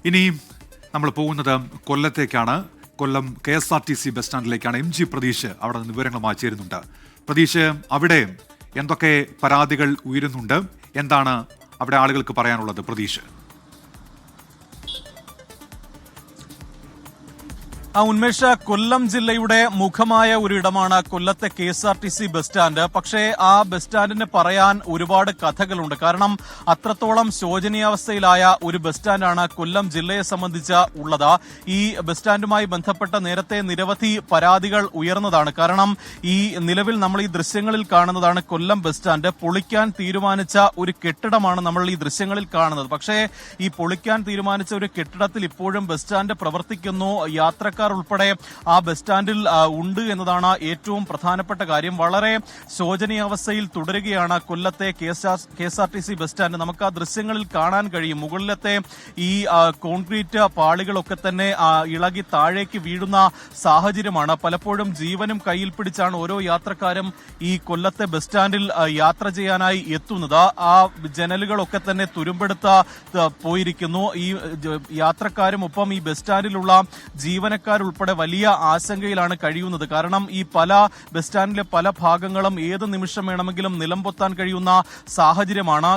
ഇനി നമ്മൾ പോകുന്നത് കൊല്ലത്തേക്കാണ്. കൊല്ലം KSRTC ബസ് സ്റ്റാൻഡിലേക്കാണ്. MG പ്രതീഷ് അവിടെ നിന്ന് വിവരങ്ങളുമായി ചേരുന്നുണ്ട്. പ്രതീഷ്, അവിടെ എന്തൊക്കെ പരാതികൾ ഉയരുന്നുണ്ട്? എന്താണ് അവിടെ ആളുകൾക്ക് പറയാനുള്ളത്? പ്രതീഷ്. ഉന്മേഷ, കൊല്ലം ജില്ലയുടെ മുഖമായ ഒരിടമാണ് കൊല്ലത്തെ KSRTC ബസ് സ്റ്റാൻഡ്. പക്ഷേ ആ ബസ് സ്റ്റാൻഡിന് പറയാൻ ഒരുപാട് കഥകളുണ്ട്. കാരണം അത്രത്തോളം ശോചനീയാവസ്ഥയിലായ ഒരു ബസ് സ്റ്റാൻഡാണ് കൊല്ലം ജില്ലയെ സംബന്ധിച്ച് ഉള്ളത്. ഈ ബസ് സ്റ്റാൻഡുമായി ബന്ധപ്പെട്ട നേരത്തെ നിരവധി പരാതികൾ ഉയർന്നതാണ്. കാരണം ഈ നിലവിൽ നമ്മൾ ഈ ദൃശ്യങ്ങളിൽ കാണുന്നതാണ് കൊല്ലം ബസ് സ്റ്റാൻഡ്. പൊളിക്കാൻ തീരുമാനിച്ച ഒരു കെട്ടിടമാണ് നമ്മൾ ഈ ദൃശ്യങ്ങളിൽ കാണുന്നത്. പക്ഷേ ഈ പൊളിക്കാൻ തീരുമാനിച്ച ഒരു കെട്ടിടത്തിൽ ഇപ്പോഴും ബസ് സ്റ്റാൻഡ് പ്രവർത്തിക്കുന്നു. യാത്രക്കാർ ഉൾപ്പെടെ ആ ബസ് സ്റ്റാൻഡിൽ ഉണ്ട് എന്നതാണ് ഏറ്റവും പ്രധാനപ്പെട്ട കാര്യം. വളരെ ശോചനീയാവസ്ഥയിൽ തുടരുകയാണ് കൊല്ലത്തെ KSRTC ബസ് സ്റ്റാൻഡ്. നമുക്ക് ആ ദൃശ്യങ്ങളിൽ കാണാൻ കഴിയും. മുകളിലത്തെ ഈ കോൺക്രീറ്റ് പാളികളൊക്കെ തന്നെ ഇളകി താഴേക്ക് വീഴുന്ന സാഹചര്യമാണ്. പലപ്പോഴും ജീവനും കയ്യിൽ പിടിച്ചാണ് ഓരോ യാത്രക്കാരും ഈ കൊല്ലത്തെ ബസ് സ്റ്റാൻഡിൽ യാത്ര ചെയ്യാനായി എത്തുന്നത്. ആ ജനലുകളൊക്കെ തന്നെ തുരുമ്പെടുത്ത് പോയിരിക്കുന്നു. ഈ യാത്രക്കാരും ഒപ്പം ഈ ബസ് സ്റ്റാൻഡിലുള്ള ജീവനക്കാർ ഉൾപ്പെടെ വലിയ ആശങ്കയിലാണ് കഴിയുന്നത്. കാരണം ഈ പല ബസ് സ്റ്റാൻഡിലെ പല ഭാഗങ്ങളും ഏത് നിമിഷം വേണമെങ്കിലും നിലംപൊത്താൻ കഴിയുന്ന സാഹചര്യമാണ്.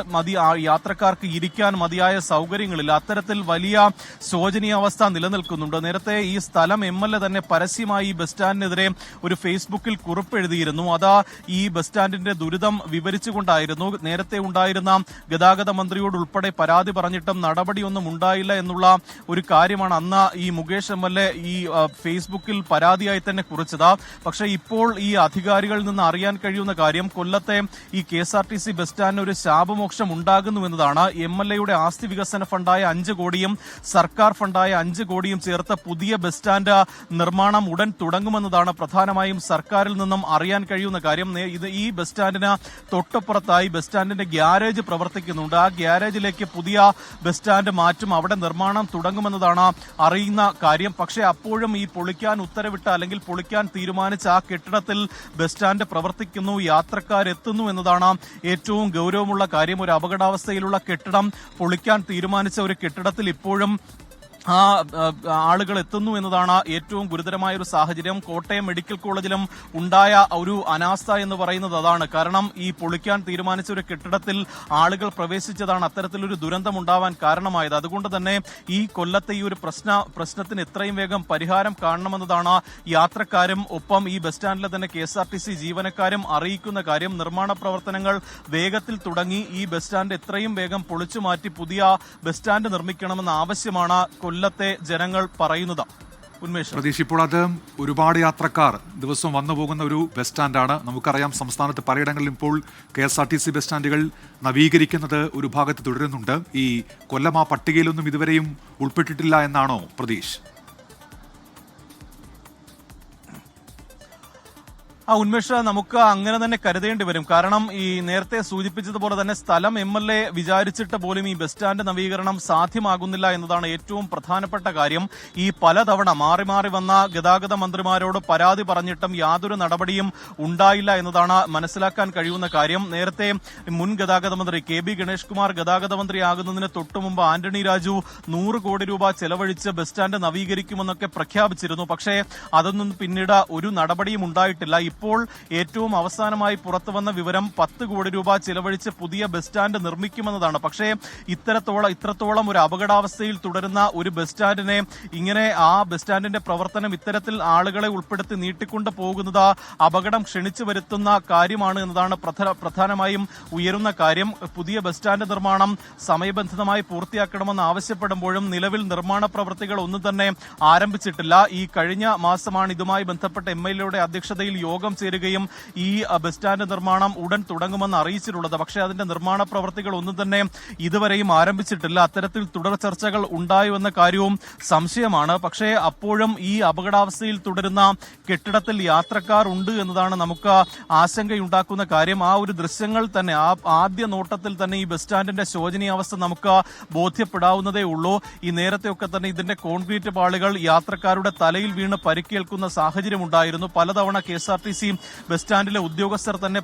യാത്രക്കാർക്ക് ഇരിക്കാൻ മതിയായ സൗകര്യങ്ങളില്ല. അത്തരത്തിൽ വലിയ ശോചനീയാവസ്ഥ നിലനിൽക്കുന്നുണ്ട്. നേരത്തെ ഈ സ്ഥലം MLA തന്നെ പരസ്യമായി ഈ ബസ് സ്റ്റാൻഡിനെതിരെ ഒരു ഫേസ്ബുക്കിൽ കുറിപ്പ് എഴുതിയിരുന്നു. അതാ ഈ ബസ് സ്റ്റാൻഡിന്റെ ദുരിതം വിവരിച്ചുകൊണ്ടായിരുന്നു. നേരത്തെ ഉണ്ടായിരുന്ന ഗതാഗത മന്ത്രിയോട് ഉൾപ്പെടെ പരാതി പറഞ്ഞിട്ടും നടപടിയൊന്നും ഉണ്ടായില്ല എന്നുള്ള ഒരു കാര്യമാണ് അന്ന് ഈ മുകേഷ് MLA ഈ ഫേസ്ബുക്കിൽ പരാതിയായി തന്നെ കുറിച്ചത്. പക്ഷേ ഇപ്പോൾ ഈ അധികാരികളിൽ നിന്ന് അറിയാൻ കഴിയുന്ന കാര്യം കൊല്ലത്തെ ഈ KSRTC ബസ് സ്റ്റാൻഡിന് ഒരു ശാപമോക്ഷം ഉണ്ടാകുന്നുവെന്നതാണ്. MLAയുടെ ആസ്തി വികസന ഫണ്ടായ 5 കോടിയും സർക്കാർ ഫണ്ടായ 5 കോടിയും ചേർത്ത് പുതിയ ബസ് സ്റ്റാൻഡ് നിർമ്മാണം ഉടൻ തുടങ്ങുമെന്നതാണ് പ്രധാനമായും സർക്കാരിൽ നിന്നും അറിയാൻ കഴിയുന്ന കാര്യം. ഈ ബസ് സ്റ്റാൻഡിന് തൊട്ടപ്പുറത്തായി ബസ് സ്റ്റാൻഡിന്റെ ഗ്യാരേജ് പ്രവർത്തിക്കുന്നുണ്ട്. ആ ഗ്യാരേജിലേക്ക് പുതിയ ബസ് സ്റ്റാൻഡ് മാറ്റും. അവിടെ നിർമ്മാണം തുടങ്ങുമെന്നതാണ് അറിയുന്ന കാര്യം. പക്ഷേ അപ്പോഴും ഈ പൊളിക്കാൻ ഉത്തരവിട്ട അല്ലെങ്കിൽ പൊളിക്കാൻ തീരുമാനിച്ച ആ കെട്ടിടത്തിൽ ബസ് സ്റ്റാൻഡ് പ്രവർത്തിക്കുന്നു, യാത്രക്കാരെത്തുന്നു എന്നതാണ് ഏറ്റവും ഗൗരവമുള്ള കാര്യം. ഒരു അപകടാവസ്ഥയിലുള്ള കെട്ടിടം പൊളിക്കാൻ തീരുമാനിച്ച ഒരു കെട്ടിടത്തിൽ ഇപ്പോഴും ആളുകൾ എത്തുന്നു എന്നതാണ് ഏറ്റവും ഗുരുതരമായ ഒരു സാഹചര്യം. കോട്ടയം മെഡിക്കൽ കോളേജിലും ഉണ്ടായ ഒരു അനാസ്ഥ എന്ന് പറയുന്നത് അതാണ്. കാരണം ഈ പൊളിക്കാൻ തീരുമാനിച്ച ഒരു കെട്ടിടത്തിൽ ആളുകൾ പ്രവേശിച്ചതാണ് അത്തരത്തിലൊരു ദുരന്തം ഉണ്ടാവാൻ കാരണമായത്. അതുകൊണ്ട് തന്നെ ഈ കൊല്ലത്തെ ഈ ഒരു പ്രശ്നത്തിന് എത്രയും വേഗം പരിഹാരം കാണണമെന്നതാണ് യാത്രക്കാരും ഒപ്പം ഈ ബസ് സ്റ്റാൻഡിലെ തന്നെ KSRTC ജീവനക്കാരും അറിയിക്കുന്ന കാര്യം. നിർമ്മാണ പ്രവർത്തനങ്ങൾ വേഗത്തിൽ തുടങ്ങി ഈ ബസ് സ്റ്റാൻഡ് എത്രയും വേഗം പൊളിച്ചു മാറ്റി പുതിയ ബസ് സ്റ്റാൻഡ് നിർമ്മിക്കണമെന്ന ആവശ്യമാണ് കൊല്ലത്തെ ജനങ്ങൾ പറയുന്നത്. പ്രതീക്ഷ, ഇപ്പോൾ അത് ഒരുപാട് യാത്രക്കാർ ദിവസവും വന്നു പോകുന്ന ഒരു ബസ് സ്റ്റാൻഡാണ്. നമുക്കറിയാം സംസ്ഥാനത്ത് പലയിടങ്ങളിലും ഇപ്പോൾ KSRTC ബസ് സ്റ്റാൻഡുകൾ നവീകരിക്കുന്നത് ഒരു ഭാഗത്ത് തുടരുന്നുണ്ട്. ഈ കൊല്ലം ആ പട്ടികയിലൊന്നും ഇതുവരെയും ഉൾപ്പെട്ടിട്ടില്ല എന്നാണോ പ്രതീക്ഷ? ഉന്മേഷ, നമുക്ക് അങ്ങനെ തന്നെ കരുതേണ്ടി വരും. കാരണം ഈ നേരത്തെ സൂചിപ്പിച്ചതുപോലെ തന്നെ സ്ഥലം MLA വിചാരിച്ചിട്ട് പോലും ഈ ബസ് സ്റ്റാൻഡ് നവീകരണം സാധ്യമാകുന്നില്ല എന്നതാണ് ഏറ്റവും പ്രധാനപ്പെട്ട കാര്യം. ഈ പലതവണ മാറി മാറി വന്ന ഗതാഗത മന്ത്രിമാരോട് പരാതി പറഞ്ഞിട്ടും യാതൊരു നടപടിയും ഉണ്ടായില്ല എന്നതാണ് മനസ്സിലാക്കാൻ കഴിയുന്ന കാര്യം. നേരത്തെ മുൻ ഗതാഗത മന്ത്രി KB ഗണേഷ് കുമാർ ഗതാഗത മന്ത്രിയാകുന്നതിന് തൊട്ടുമുമ്പ് ആന്റണി രാജു 100 കോടി രൂപ ചെലവഴിച്ച് ബസ് സ്റ്റാൻഡ് നവീകരിക്കുമെന്നൊക്കെ പ്രഖ്യാപിച്ചിരുന്നു. പക്ഷേ അതൊന്നും പിന്നീട് ഒരു നടപടിയും ഉണ്ടായിട്ടില്ല. ഇപ്പോൾ ഏറ്റവും അവസാനമായി പുറത്തുവന്ന വിവരം 10 കോടി രൂപ ചിലവഴിച്ച് പുതിയ ബസ് സ്റ്റാൻഡ് നിർമ്മിക്കുമെന്നതാണ്. പക്ഷേ ഇത്രത്തോളം ഒരു അപകടാവസ്ഥയിൽ തുടരുന്ന ഒരു ബസ് സ്റ്റാൻഡിനെ ഇങ്ങനെ ആ ബസ് സ്റ്റാൻഡിന്റെ പ്രവർത്തനം ഇത്തരത്തിൽ ആളുകളെ ഉൾപ്പെടുത്തി നീട്ടിക്കൊണ്ട് പോകുന്നത് അപകടം ക്ഷണിച്ചു വരുത്തുന്ന കാര്യമാണ് എന്നതാണ് പ്രധാനമായും ഉയരുന്ന കാര്യം. പുതിയ ബസ് സ്റ്റാൻഡ് നിർമ്മാണം സമയബന്ധിതമായി പൂർത്തിയാക്കണമെന്ന് ആവശ്യപ്പെടുമ്പോഴും നിലവിൽ നിർമ്മാണ പ്രവൃത്തികൾ ഒന്നും തന്നെ ആരംഭിച്ചിട്ടില്ല. ഈ കഴിഞ്ഞ മാസമാണ് ഇതുമായി ബന്ധപ്പെട്ട MLAയുടെ അധ്യക്ഷതയിൽ യോഗം ചേരുകയും ഈ ബസ് സ്റ്റാൻഡ് നിർമ്മാണം ഉടൻ തുടങ്ങുമെന്ന് അറിയിച്ചിട്ടുള്ളത്. പക്ഷേ അതിന്റെ നിർമ്മാണ പ്രവർത്തികൾ ഒന്നും തന്നെ ഇതുവരെയും ആരംഭിച്ചിട്ടില്ല. അത്തരത്തിൽ തുടർ ചർച്ചകൾ ഉണ്ടായോ എന്ന കാര്യവും സംശയമാണ്. പക്ഷേ അപ്പോഴും ഈ അപകടാവസ്ഥയിൽ തുടരുന്ന കെട്ടിടത്തിൽ യാത്രക്കാർ ഉണ്ട് എന്നതാണ് നമുക്ക് ആശങ്കയുണ്ടാക്കുന്ന കാര്യം. ആ ഒരു ദൃശ്യങ്ങൾ തന്നെ ആ ആദ്യ നോട്ടത്തിൽ തന്നെ ഈ ബസ് സ്റ്റാൻഡിന്റെ ശോചനീയാവസ്ഥ നമുക്ക് ബോധ്യപ്പെടാവുന്നതേ ഉള്ളൂ. ഈ നേരത്തെയൊക്കെ തന്നെ ഇതിന്റെ കോൺക്രീറ്റ് പാളികൾ യാത്രക്കാരുടെ തലയിൽ വീണ് പരിക്കേൽക്കുന്ന സാഹചര്യമുണ്ടായിരുന്നു. പലതവണ KSRTC KSRTC ബസ് സ്റ്റാൻഡിലെ ഉദ്യോഗസ്ഥർ തന്നെ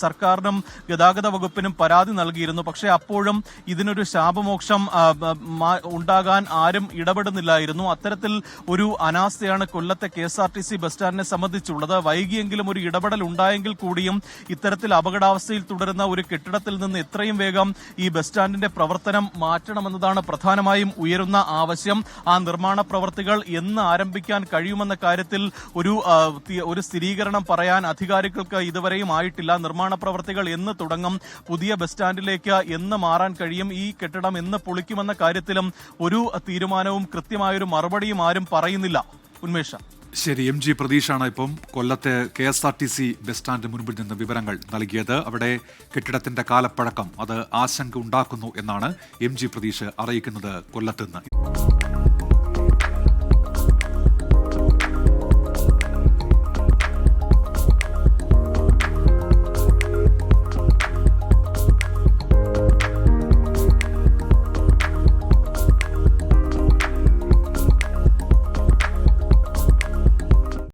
സർക്കാരിനും ഗതാഗത വകുപ്പിനും പരാതി നൽകിയിരുന്നു. പക്ഷേ അപ്പോഴും ഇതിനൊരു ശാപമോക്ഷം ഉണ്ടാകാൻ ആരും ഇടപെടുന്നില്ലായിരുന്നു. അത്തരത്തിൽ ഒരു അനാസ്ഥയാണ് കൊല്ലത്തെ KSRTC ബസ് സ്റ്റാൻഡിനെ സംബന്ധിച്ചുള്ളത്. വൈകിയെങ്കിലും ഒരു ഇടപെടൽ ഉണ്ടായെങ്കിൽ കൂടിയും ഇത്തരത്തിൽ അപകടാവസ്ഥയിൽ തുടരുന്ന ഒരു കെട്ടിടത്തിൽ നിന്ന് എത്രയും വേഗം ഈ ബസ് സ്റ്റാൻഡിന്റെ പ്രവർത്തനം മാറ്റണമെന്നതാണ് പ്രധാനമായും ഉയരുന്ന ആവശ്യം. ആ നിർമ്മാണ പ്രവർത്തികൾ എന്ന് ആരംഭിക്കാൻ കഴിയുമെന്ന കാര്യത്തിൽ ഒരു സ്ഥിരീകരണം പറയാൻ അധികാരികൾക്ക് ഇതുവരെയും ആയിട്ടില്ല. നിർമ്മാണ പ്രവർത്തികൾ എന്ന് തുടങ്ങും, പുതിയ ബസ് സ്റ്റാൻഡിലേക്ക് എന്ന് മാറാൻ കഴിയും, ഈ കെട്ടിടം എന്ന് പൊളിക്കുമെന്ന കാര്യത്തിലും ഒരു തീരുമാനവും കൃത്യമായൊരു മറുപടിയും ആരും പറയുന്നില്ല. ഉന്മേഷ, ശരി. MG പ്രതീഷാണ് ഇപ്പം കൊല്ലത്തെ KSRTC ബസ് സ്റ്റാൻഡ് മുൻപിൽ നിന്ന് വിവരങ്ങൾ നൽകിയത്. അവിടെ കെട്ടിടത്തിന്റെ കാലപ്പഴക്കം അത് ആശങ്ക ഉണ്ടാക്കുന്നു എന്നാണ് MG പ്രതീഷ് അറിയിക്കുന്നത് കൊല്ലത്ത് നിന്ന്.